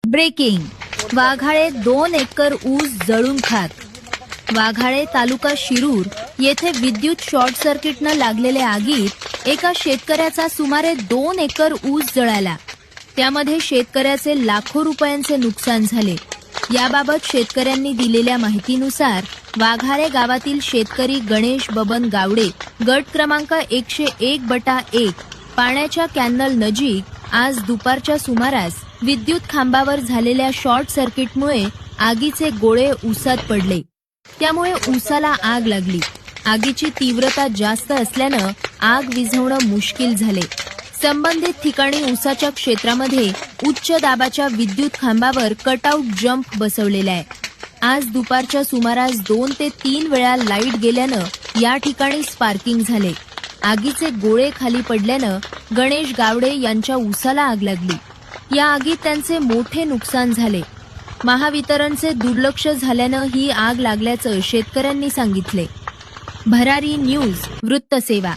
Breaking. Waghale 2 acre ऊस जळून खाक. वाघाळे तालुका शिरूर येथे विद्युत शॉर्ट सर्किटनं लागलेल्या आगीत एका शेतकऱ्याचा सुमारे 2 एकर ऊस जळाला. त्यामध्ये शेतकऱ्याचे लाखो रुपयांचे नुकसान झाले. याबाबत शेतकऱ्यांनी दिलेल्या माहितीनुसार वाघाळे गावातील शेतकरी गणेश बबन गावडे गट क्रमांक 101/1 पाण्याच्या कॅनल नजीक आज दुपारच्या सुमारास विद्युत खांबावर झालेल्या शॉर्ट सर्किटमुळे आगीचे गोळे ऊसात पडले. त्यामुळे ऊसाला आग लागली. आगीची तीव्रता जास्त असल्यानं आग विझवणं मुश्किल झाले. संबंधित ठिकाणी ऊसाच्या क्षेत्रामध्ये उच्च दाबाच्या विद्युत खांबावर कटआउट जंप बसवलेला आहे. आज दुपारच्या सुमारास 2 ते 3 वेळा लाईट गेल्यानं या ठिकाणी स्पार्किंग झाले. आगीचे गोळे खाली पडल्यानं गणेश गावडे यांच्या ऊसाला आग लागली. या आगीत त्यांचे मोठे नुकसान झाले. महावितरणचे दुर्लक्ष झाल्यानं ही आग लागल्याचं शेतकऱ्यांनी सांगितले. भरारी न्यूज वृत्तसेवा.